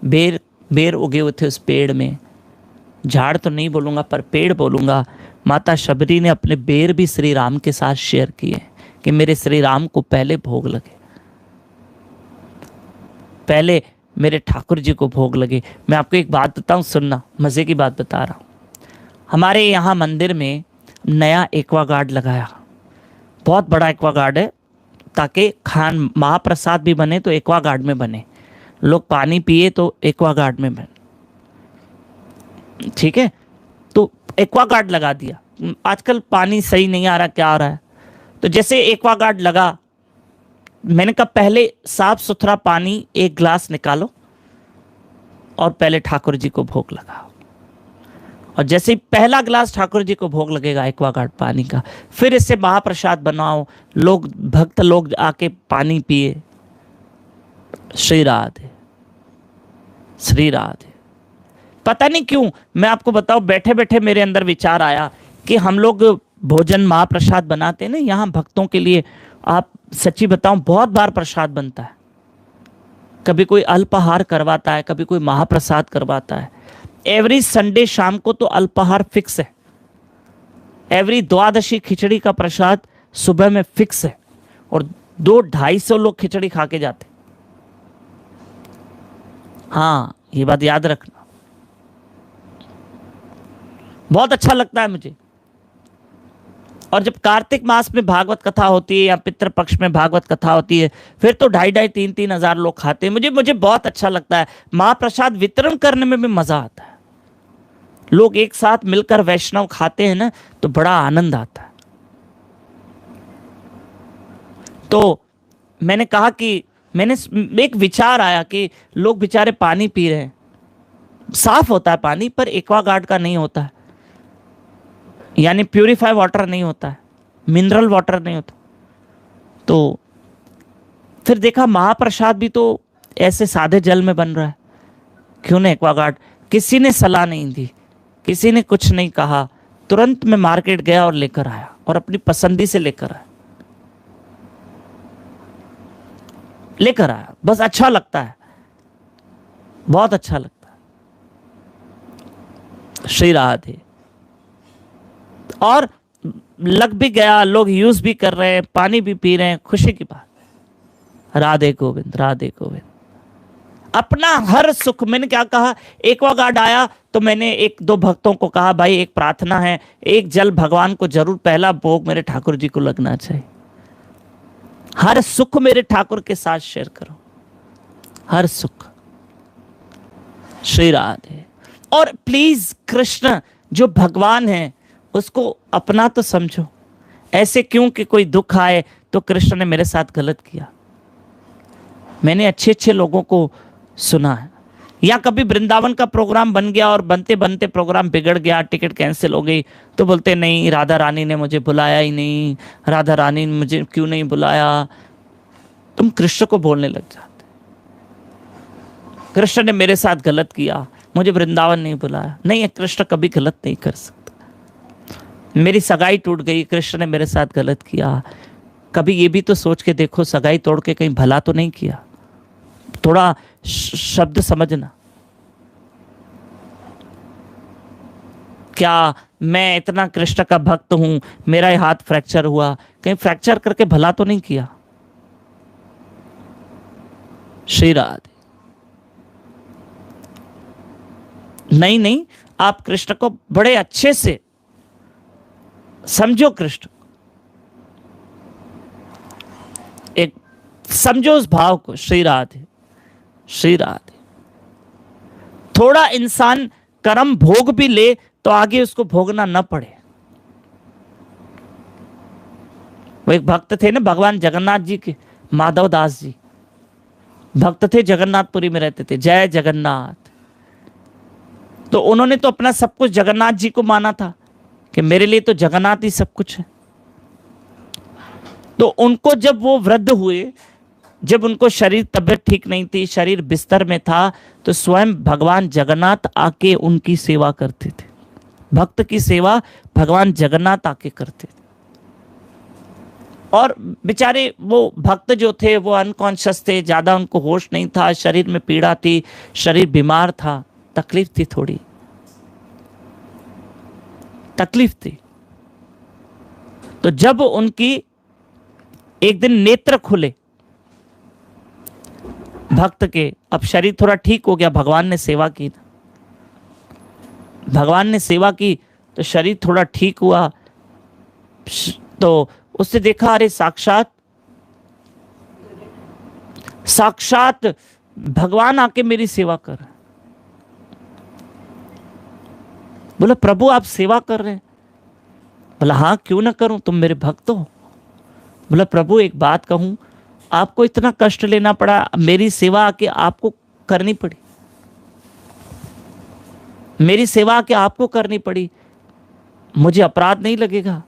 बेर उगे हुए थे उस पेड़ में। झाड़ तो नहीं बोलूंगा पर पेड़ बोलूंगा। माता शबरी ने अपने बेर भी श्री राम के साथ शेयर किए कि मेरे श्री राम को पहले भोग लगे, पहले मेरे ठाकुर जी को भोग लगे। मैं आपको एक बात बताऊं, सुनना, मजे की बात बता रहा हूं। हमारे यहाँ मंदिर में नया एक्वागार्ड लगाया, बहुत बड़ा एक्वागार्ड है, ताकि महाप्रसाद भी बने तो एक्वागार्ड में बने, लोग पानी पिए तो एक्वागार्ड में बने, ठीक है। तो एक्वागार्ड लगा दिया। आजकल पानी सही नहीं आ रहा, क्या आ रहा है, तो जैसे एक्वागार्ड लगा, मैंने कहा पहले साफ सुथरा पानी 1 गिलास निकालो और पहले ठाकुर जी को भोग लगाओ। और जैसे ही पहला गिलास ठाकुर जी को भोग लगेगा एक्वागार्ड पानी का, फिर इससे महाप्रसाद बनाओ, लोग भक्त लोग आके पानी पिए। श्री राधे, श्री राधे। पता नहीं क्यों, मैं आपको बताऊं, बैठे बैठे मेरे अंदर विचार आया कि हम लोग भोजन महाप्रसाद बनाते हैं ना यहाँ भक्तों के लिए। आप सच्ची बताऊं, बहुत बार प्रसाद बनता है, कभी कोई अल्पाहार करवाता है, कभी कोई महाप्रसाद करवाता है। एवरी संडे शाम को तो अल्पाहार फिक्स है, एवरी द्वादशी खिचड़ी का प्रसाद सुबह में फिक्स है, और 200-250 लोग खिचड़ी खा के जाते। हाँ, ये बात याद रखना। बहुत अच्छा लगता है मुझे। और जब कार्तिक मास में भागवत कथा होती है या पितृपक्ष में भागवत कथा होती है, फिर तो 2,500-3,000 हजार लोग खाते हैं। मुझे बहुत अच्छा लगता है। महाप्रसाद वितरण करने में भी मजा आता है। लोग एक साथ मिलकर वैष्णव खाते हैं ना, तो बड़ा आनंद आता है। तो मैंने कहा कि मैंने एक विचार आया कि लोग बेचारे पानी पी रहे हैं, साफ होता है पानी पर एक्वागार्ड का नहीं होता है, यानी प्यूरिफाई वाटर नहीं होता है, मिनरल वाटर नहीं होता। तो फिर देखा महाप्रसाद भी तो ऐसे सादे जल में बन रहा है, क्यों ना एक्वागार्ड। किसी ने सलाह नहीं दी, किसी ने कुछ नहीं कहा, तुरंत मैं मार्केट गया और लेकर आया, और अपनी पसंदी से लेकर आया। बस अच्छा लगता है, बहुत अच्छा लगता है। श्री राधे। और लग भी गया, लोग यूज भी कर रहे हैं, पानी भी पी रहे हैं, खुशी की बात है। राधे गोविंद, राधे गोविंद। अपना हर सुख, मैंने क्या कहा, एक्वागार्ड आया तो मैंने 1-2 भक्तों को कहा, भाई एक प्रार्थना है, एक जल भगवान को जरूर, पहला भोग मेरे ठाकुर जी को लगना चाहिए। हर सुख मेरे ठाकुर के साथ शेयर करो, हर सुख। श्री राधे। और प्लीज कृष्ण जो भगवान है उसको अपना तो समझो। ऐसे क्यों कि कोई दुख आए तो कृष्ण ने मेरे साथ गलत किया। मैंने अच्छे अच्छे लोगों को सुना है। या कभी वृंदावन का प्रोग्राम बन गया और बनते बनते प्रोग्राम बिगड़ गया, टिकट कैंसिल हो गई, तो बोलते नहीं राधा रानी ने मुझे बुलाया ही नहीं, राधा रानी ने मुझे क्यों नहीं बुलाया। तुम कृष्ण को बोलने लग जाते, कृष्ण ने मेरे साथ गलत किया, मुझे वृंदावन नहीं बुलाया। नहीं, कृष्ण कभी गलत नहीं कर सकता। मेरी सगाई टूट गई, कृष्ण ने मेरे साथ गलत किया। कभी ये भी तो सोच के देखो, सगाई तोड़ के कहीं भला तो नहीं किया। थोड़ा शब्द समझना। क्या मैं इतना कृष्ण का भक्त हूं, मेरा ये हाथ फ्रैक्चर हुआ, कहीं फ्रैक्चर करके भला तो नहीं किया। श्री राधे। नहीं नहीं, आप कृष्ण को बड़े अच्छे से समझो। कृष्ण एक समझो उस भाव को। श्री राधे, श्री राधे। थोड़ा इंसान कर्म भोग भी ले तो आगे उसको भोगना न पड़े। वो एक भक्त थे ना भगवान जगन्नाथ जी के, माधव दास जी भक्त थे, जगन्नाथपुरी में रहते थे। जय जगन्नाथ। तो उन्होंने तो अपना सब कुछ जगन्नाथ जी को माना था कि मेरे लिए तो जगन्नाथ ही सब कुछ है। तो उनको जब वो वृद्ध हुए, जब उनको शरीर तबियत ठीक नहीं थी, शरीर बिस्तर में था, तो स्वयं भगवान जगन्नाथ आके उनकी सेवा करते थे। भक्त की सेवा भगवान जगन्नाथ आके करते थे। और बेचारे वो भक्त जो थे वो अनकॉन्शियस थे, ज्यादा उनको होश नहीं था, शरीर में पीड़ा थी, शरीर बीमार था, तकलीफ थी, थोड़ी तकलीफ थी। तो जब उनकी एक दिन नेत्र खुले भक्त के, अब शरीर थोड़ा ठीक हो गया, भगवान ने सेवा की, भगवान ने सेवा की तो शरीर थोड़ा ठीक हुआ। तो उसने देखा अरे साक्षात साक्षात भगवान आके मेरी सेवा कर रहे। बोला प्रभु आप सेवा कर रहे हैं? बोला हाँ क्यों ना करूं, तुम मेरे भक्त हो। बोला प्रभु एक बात कहूं, आपको इतना कष्ट लेना पड़ा, मेरी सेवा आके आपको करनी पड़ी, मेरी सेवा आके आपको करनी पड़ी, मुझे अपराध नहीं लगेगा?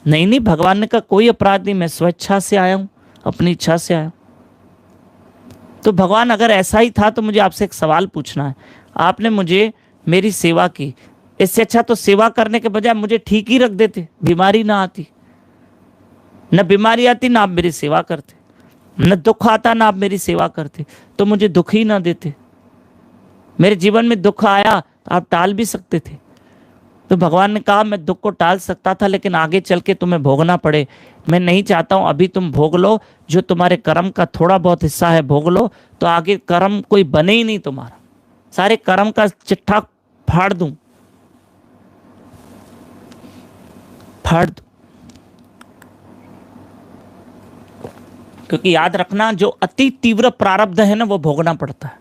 नहीं नहीं, भगवान ने कहा कोई अपराध नहीं, मैं स्वेच्छा से आया हूं, अपनी इच्छा से आया हूं। तो भगवान अगर ऐसा ही था तो मुझे आपसे एक सवाल पूछना है। आपने मुझे मेरी सेवा की, इससे अच्छा तो सेवा करने के बजाय मुझे ठीक ही रख देते, बीमारी ना आती, न बीमारी आती ना आप मेरी सेवा करते, न दुख आता ना आप मेरी सेवा करते, तो मुझे दुख ही ना देते। मेरे जीवन में दुख आया तो आप टाल भी सकते थे। तो भगवान ने कहा मैं दुख को टाल सकता था, लेकिन आगे चल के तुम्हें भोगना पड़े, मैं नहीं चाहता हूं। अभी तुम भोग लो, जो तुम्हारे कर्म का थोड़ा बहुत हिस्सा है भोग लो, तो आगे कर्म कोई बने ही नहीं तुम्हारा, सारे कर्म का चिट्ठा फाड़ दूं, फाड़ दूं। क्योंकि याद रखना, जो अति तीव्र प्रारब्ध है ना वो भोगना पड़ता है।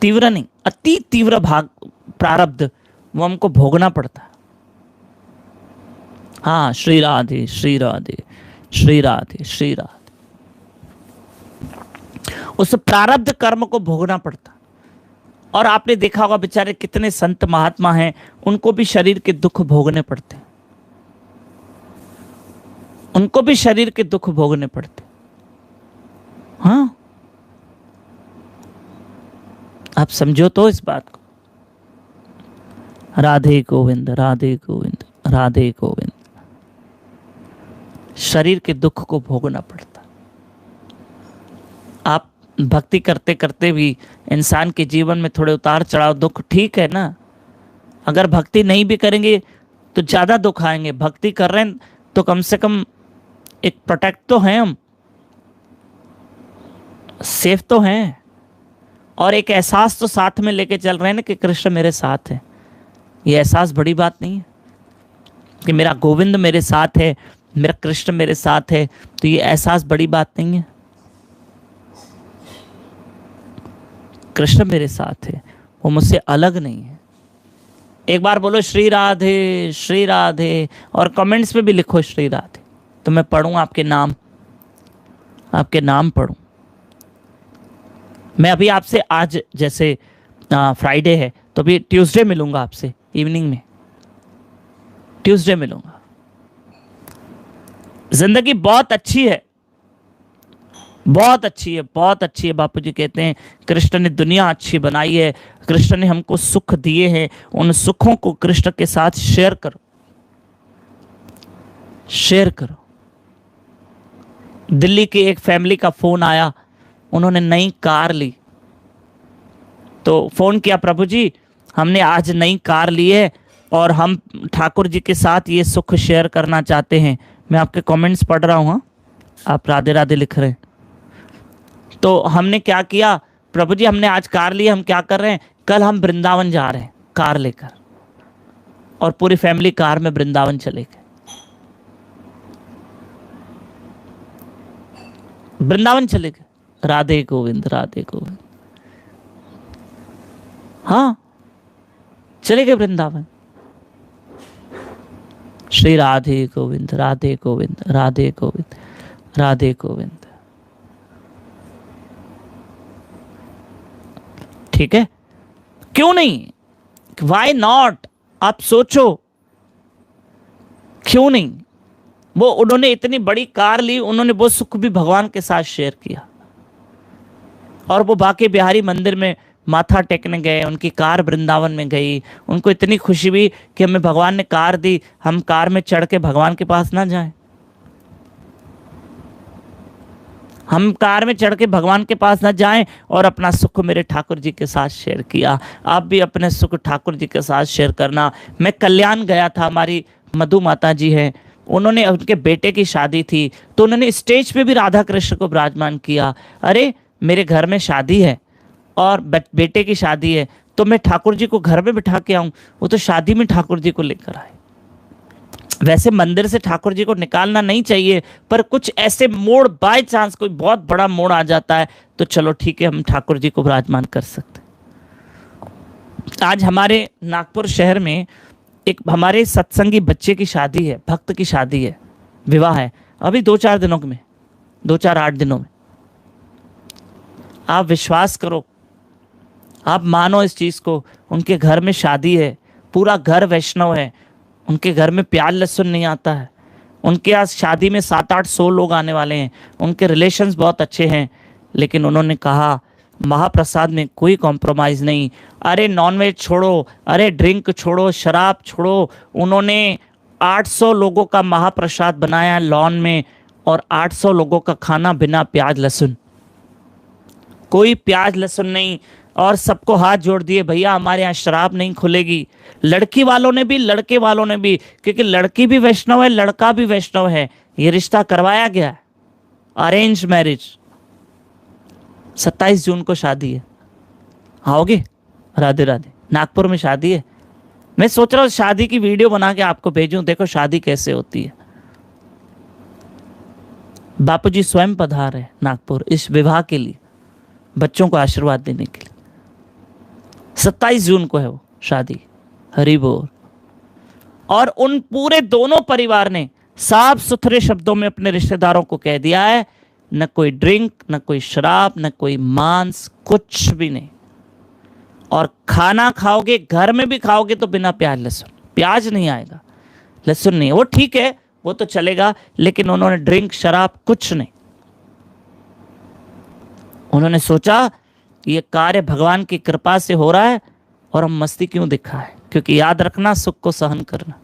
तीव्र नहीं, अति तीव्र प्रारब्ध वो हमको भोगना पड़ता है। हाँ, श्री राधे श्री राधे श्री राधे श्री राधे। उस प्रारब्ध कर्म को भोगना पड़ता। और आपने देखा होगा बेचारे कितने संत महात्मा हैं, उनको भी शरीर के दुख भोगने पड़ते हैं, उनको भी शरीर के दुख भोगने पड़ते। हाँ, आप समझो तो इस बात को। राधे गोविंद राधे गोविंद राधे गोविंद। शरीर के दुख को भोगना पड़ता। आप भक्ति करते करते भी इंसान के जीवन में थोड़े उतार चढ़ाव, दुख ठीक है ना। अगर भक्ति नहीं भी करेंगे तो ज्यादा दुख आएंगे, भक्ति कर रहे हैं तो कम से कम एक प्रोटेक्ट तो हैं, हम सेफ तो हैं, और एक एहसास तो साथ में लेके चल रहे हैं ना कि कृष्ण मेरे साथ है। ये एहसास बड़ी बात नहीं है कि मेरा गोविंद मेरे साथ है, मेरा कृष्ण मेरे साथ है, तो ये एहसास बड़ी बात नहीं है। कृष्ण मेरे साथ है, वो मुझसे अलग नहीं है। एक बार बोलो श्री राधे श्री राधे, और कमेंट्स में भी लिखो श्री राधे, तो मैं पढ़ूँ आपके नाम पढ़ूँ। मैं अभी आपसे आज जैसे फ्राइडे है तो अभी ट्यूसडे मिलूंगा आपसे, इवनिंग में ट्यूसडे मिलूंगा। जिंदगी बहुत अच्छी है, बहुत अच्छी है, बहुत अच्छी है। बापूजी कहते हैं कृष्ण ने दुनिया अच्छी बनाई है, कृष्ण ने हमको सुख दिए हैं, उन सुखों को कृष्ण के साथ शेयर करो, शेयर करो। दिल्ली की एक फैमिली का फोन आया, उन्होंने नई कार ली, तो फोन किया, प्रभु जी हमने आज नई कार ली है और हम ठाकुर जी के साथ ये सुख शेयर करना चाहते हैं। मैं आपके कमेंट्स पढ़ रहा हूँ, हाँ, आप राधे राधे लिख रहे हैं। तो हमने क्या किया, प्रभु जी हमने आज कार ली, हम क्या कर रहे हैं, कल हम वृंदावन जा रहे हैं कार लेकर, और पूरी फैमिली कार में वृंदावन चले गए। वृंदावन चले गए, राधे गोविंद राधे गोविंद, हाँ चले गए वृंदावन। श्री राधे गोविंद राधे गोविंद राधे गोविंद राधे गोविंद। ठीक है, क्यों नहीं, वाई नॉट, आप सोचो क्यों नहीं। वो उन्होंने इतनी बड़ी कार ली, उन्होंने वो सुख भी भगवान के साथ शेयर किया, और वो बांके बिहारी मंदिर में माथा टेकने गए, उनकी कार वृंदावन में गई, उनको इतनी खुशी हुई कि हमें भगवान ने कार दी, हम कार में चढ़ के भगवान के पास ना जाएं, हम कार में चढ़ के भगवान के पास ना जाएं और अपना सुख मेरे ठाकुर जी के साथ शेयर किया। आप भी अपने सुख ठाकुर जी के साथ शेयर करना। मैं कल्याण गया था, हमारी मधु माता जी हैं, उन्होंने, उनके बेटे की शादी थी, तो उन्होंने स्टेज पे भी राधा कृष्ण को विराजमान किया। अरे मेरे घर में शादी है और बेटे की शादी है, तो मैं ठाकुर जी को घर में बिठा के आऊं, वो तो शादी में ठाकुर जी को लेकर आए। वैसे मंदिर से ठाकुर जी को निकालना नहीं चाहिए, पर कुछ ऐसे मोड़, बाय चांस कोई बहुत बड़ा मोड़ आ जाता है तो चलो ठीक है, हम ठाकुर जी को विराजमान कर सकते हैं। आज हमारे नागपुर शहर में एक हमारे सत्संगी बच्चे की शादी है, भक्त की शादी है, विवाह है, अभी 2-4 दिनों में, 2-4-8 दिनों में। आप विश्वास करो, आप मानो इस चीज को, उनके घर में शादी है, पूरा घर वैष्णव है, उनके घर में प्याज लहसुन नहीं आता है, उनके आज शादी में 700-800 लोग आने वाले हैं, उनके रिलेशंस बहुत अच्छे हैं, लेकिन उन्होंने कहा महाप्रसाद में कोई कॉम्प्रोमाइज़ नहीं। अरे नॉनवेज छोड़ो, अरे ड्रिंक छोड़ो, शराब छोड़ो, उन्होंने 800 लोगों का महाप्रसाद बनाया लॉन में, और 800 लोगों का खाना बिना प्याज लहसुन, कोई प्याज लहसुन नहीं, और सबको हाथ जोड़ दिए, भैया हमारे यहाँ शराब नहीं खुलेगी। लड़की वालों ने भी, लड़के वालों ने भी, क्योंकि लड़की भी वैष्णव है, लड़का भी वैष्णव है, ये रिश्ता करवाया गया है, अरेंज मैरिज। 27 जून को शादी है, आओगे? राधे राधे। नागपुर में शादी है, मैं सोच रहा हूँ शादी की वीडियो बना के आपको भेजूं, देखो शादी कैसे होती है। बापूजी स्वयं पधार है नागपुर इस विवाह के लिए, बच्चों को आशीर्वाद देने के लिए। 27 जून को है वो शादी, हरि बोल। और उन पूरे दोनों परिवार ने साफ सुथरे शब्दों में अपने रिश्तेदारों को कह दिया है, न कोई ड्रिंक, न कोई शराब, न कोई मांस, कुछ भी नहीं। और खाना खाओगे, घर में भी खाओगे तो बिना प्याज लहसुन, प्याज नहीं आएगा, लहसुन नहीं, वो ठीक है, वो तो चलेगा, लेकिन उन्होंने ड्रिंक शराब कुछ नहीं। उन्होंने सोचा ये कार्य भगवान की कृपा से हो रहा है, और हम मस्ती क्यों दिखाएं, क्योंकि याद रखना सुख को सहन करना।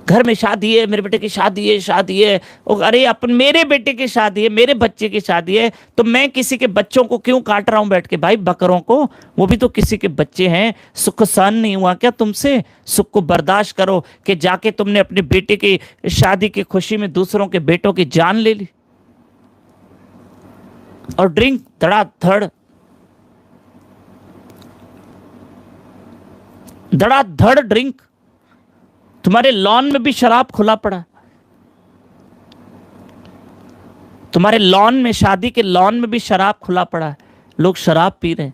घर में शादी है, मेरे बेटे की शादी है, शादी है, अरे अपन मेरे बेटे की शादी है, मेरे बच्चे की शादी है, तो मैं किसी के बच्चों को क्यों काट रहा हूं बैठ के? भाई बकरों को, वो भी तो किसी के बच्चे हैं। सुख सहन नहीं हुआ क्या तुमसे? सुख को बर्दाश्त करो कि जाके तुमने अपने बेटे की शादी की खुशी में दूसरों के बेटों की जान ले ली। और ड्रिंक धड़ाधड़, धड़ाधड़ ड्रिंक, तुम्हारे लॉन में भी शराब खुला पड़ा, तुम्हारे लॉन में, शादी के लॉन में भी शराब खुला पड़ा है, लोग शराब पी रहे हैं।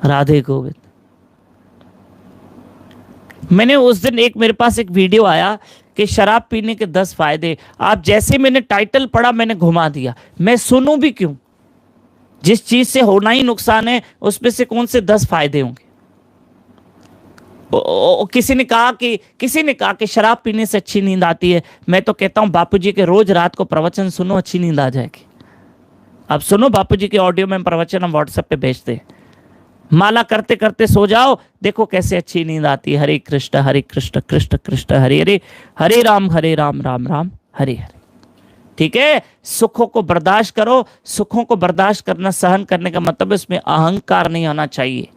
राधे गोविंद। मैंने उस दिन मेरे पास एक वीडियो आया कि शराब पीने के 10 फायदे। आप जैसे मैंने टाइटल पढ़ा मैंने घुमा दिया। मैं सुनूं भी क्यों? जिस चीज से होना ही नुकसान है उसमें से कौन से 10 फायदे होंगे? किसी ने कहा कि शराब पीने से अच्छी नींद आती है। मैं तो कहता हूं बापूजी के रोज रात को प्रवचन सुनो, अच्छी नींद आ जाएगी। अब सुनो बापूजी के ऑडियो में प्रवचन हम व्हाट्सएप पे भेजते हैं। माला करते करते सो जाओ, देखो कैसे अच्छी नींद आती है। हरे कृष्ण कृष्ण कृष्ण हरे हरे, हरे राम राम राम हरे हरे। ठीक है, सुखों को बर्दाश्त करो। सुखों को बर्दाश्त करना, सहन करने का मतलब इसमें अहंकार नहीं आना चाहिए।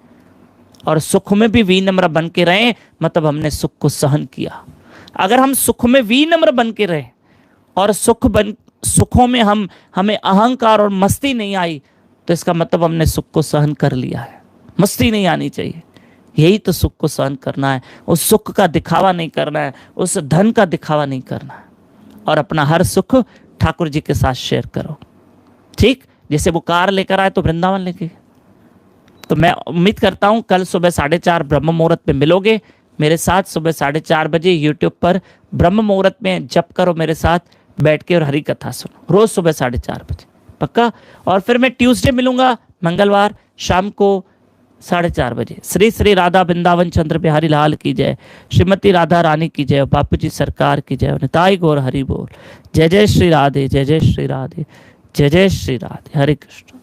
और सुख में भी विनम्र बन के रहें, मतलब हमने सुख को सहन किया। अगर हम सुख में विनम्र बन के रहें और सुखों में हमें अहंकार और मस्ती नहीं आई, तो इसका मतलब हमने सुख को सहन कर लिया है। मस्ती नहीं आनी चाहिए। यही तो सुख को सहन करना है। उस सुख का दिखावा नहीं करना है, उस धन का दिखावा नहीं करना है। और अपना हर सुख ठाकुर जी के साथ शेयर करो। ठीक, जैसे वो कार लेकर आए तो वृंदावन लेके गए। तो मैं उम्मीद करता हूं कल सुबह 4:30 ब्रह्म मुहूर्त में मिलोगे मेरे साथ। सुबह 4:30 बजे यूट्यूब पर ब्रह्म मुहूर्त में जप करो मेरे साथ बैठ के और हरि कथा सुनो, रोज सुबह 4:30 बजे, पक्का। और फिर मैं ट्यूसडे मिलूंगा, मंगलवार शाम को 4:30 बजे। श्री श्री राधा वृंदावन चंद्र बिहारी लाल की जय, श्रीमती राधा रानी की जय, बापू जी सरकार की जय, निताई गौर हरि बोल। जय जय श्री राधे, जय जय श्री राधे, जय जय श्री राधे। हरे कृष्ण।